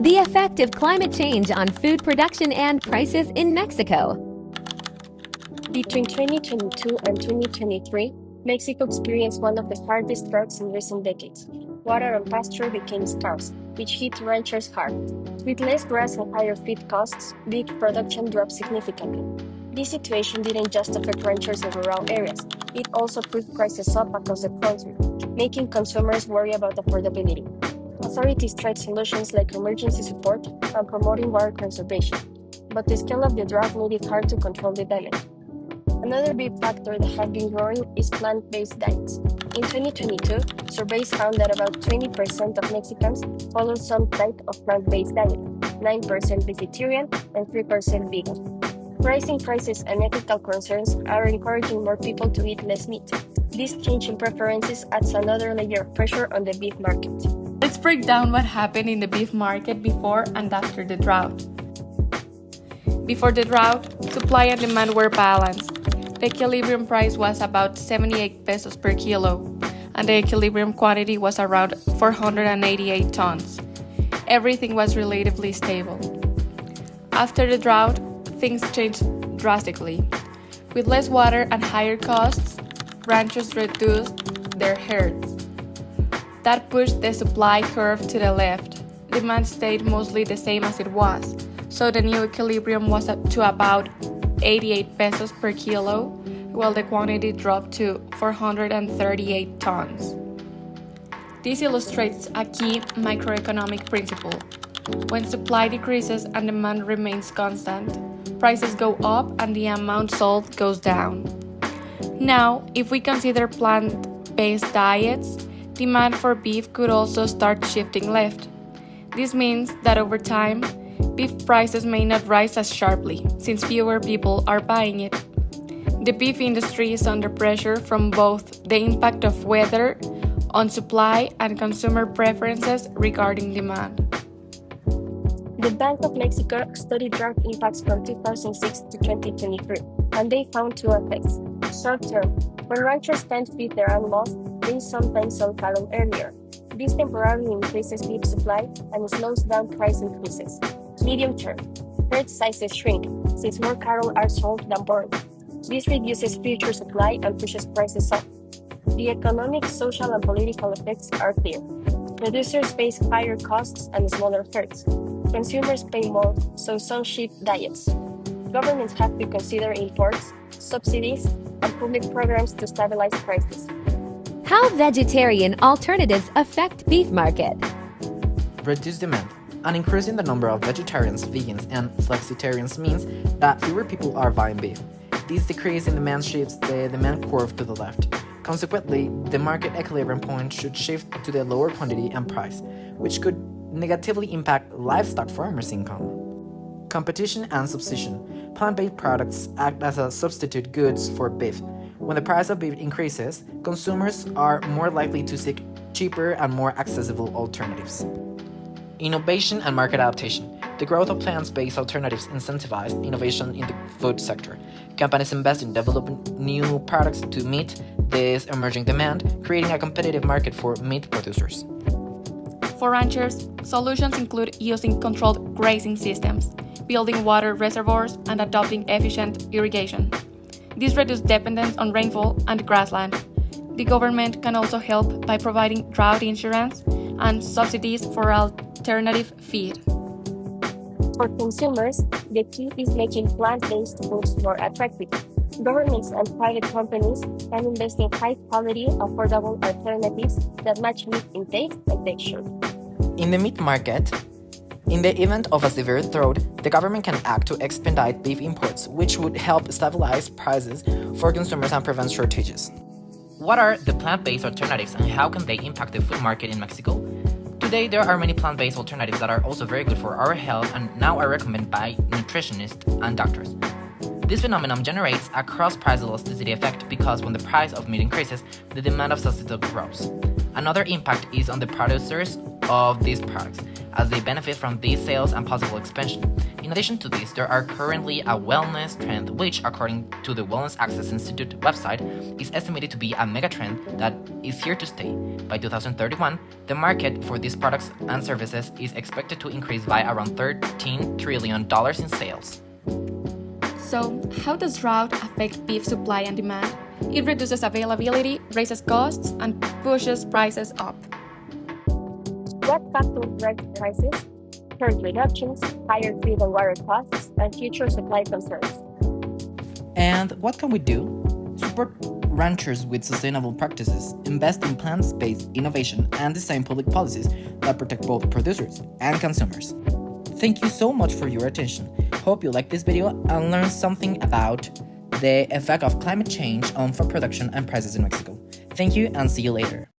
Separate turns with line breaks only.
The effect of climate change on food production and prices in Mexico.
Between 2022 and 2023, Mexico experienced one of the hardest droughts in recent decades. Water and pasture became scarce, which hit ranchers hard. With less grass and higher feed costs, beef production dropped significantly. This situation didn't just affect ranchers in rural areas, it also pushed prices up across the country, making consumers worry about affordability. Authorities tried solutions like emergency support and promoting water conservation, but the scale of the drought made it hard to control the damage. Another big factor that has been growing is plant-based diets. In 2022, surveys found that about 20% of Mexicans follow some type of plant-based diet, 9% vegetarian and 3% vegan. Rising prices and ethical concerns are encouraging more people to eat less meat. This change in preferences adds another layer of pressure on the beef market.
Let's break down what happened in the beef market before and after the drought. Before the drought, supply and demand were balanced. The equilibrium price was about 78 pesos per kilo, and the equilibrium quantity was around 488 tons. Everything was relatively stable. After the drought, things changed drastically. With less water and higher costs, ranchers reduced their herds. That pushed the supply curve to the left. Demand stayed mostly the same as it was, so the new equilibrium was up to about 88 pesos per kilo, while the quantity dropped to 438 tons. This illustrates a key microeconomic principle. When supply decreases and demand remains constant, prices go up and the amount sold goes down. Now, if we consider plant-based diets, demand for beef could also start shifting left. This means that over time, beef prices may not rise as sharply, since fewer people are buying it. The beef industry is under pressure from both the impact of weather on supply and consumer preferences regarding demand.
The Bank of Mexico studied drought impacts from 2006 to 2023, and they found two effects. Short term, when ranchers can't feed their animals, they sometimes sell cattle earlier. This temporarily increases beef supply and slows down price increases. Medium term, herd sizes shrink, since more cattle are sold than born. This reduces future supply and pushes prices up. The economic, social, and political effects are clear. Producers face higher costs and smaller herds. Consumers pay more, so some shift diets. Governments have to consider imports, subsidies, and public programs to stabilize prices.
How vegetarian alternatives affect beef market.
Reduced demand. An increase in the number of vegetarians, vegans, and flexitarians means that fewer people are buying beef. This decrease in demand shifts the demand curve to the left. Consequently, the market equilibrium point should shift to the lower quantity and price, which could negatively impact livestock farmers' income. Competition and substitution. Plant-based products act as a substitute goods for beef. When the price of beef increases, consumers are more likely to seek cheaper and more accessible alternatives. Innovation and market adaptation. The growth of plant-based alternatives incentivizes innovation in the food sector. Companies invest in developing new products to meet this emerging demand, creating a competitive market for meat producers.
For ranchers, solutions include using controlled grazing systems, building water reservoirs, and adopting efficient irrigation. This reduces dependence on rainfall and grassland. The government can also help by providing drought insurance and subsidies for alternative feed.
For consumers, the key is making plant-based foods more attractive. Governments and private companies can invest in high-quality, affordable alternatives that match meat in taste and texture.
In the meat market, in the event of a severe drought, the government can act to expedite beef imports, which would help stabilize prices for consumers and prevent shortages.
What are the plant-based alternatives and how can they impact the food market in Mexico? Today, there are many plant-based alternatives that are also very good for our health and now are recommended by nutritionists and doctors. This phenomenon generates a cross-price elasticity effect because when the price of meat increases, the demand of substitute grows. Another impact is on the producers of these products, as they benefit from these sales and possible expansion. In addition to this, there are currently a wellness trend which, according to the Wellness Access Institute website, is estimated to be a megatrend that is here to stay. By 2031, the market for these products and services is expected to increase by around $13 trillion in sales.
So, how does drought affect beef supply and demand? It reduces availability, raises costs, and pushes prices up.
What factors drive prices? Herd reductions, higher feed and water costs, and future supply concerns.
And what can we do? Support ranchers with sustainable practices, invest in plant-based innovation, and design public policies that protect both producers and consumers. Thank you so much for your attention. Hope you liked this video and learned something about the effect of climate change on food production and prices in Mexico. Thank you and see you later.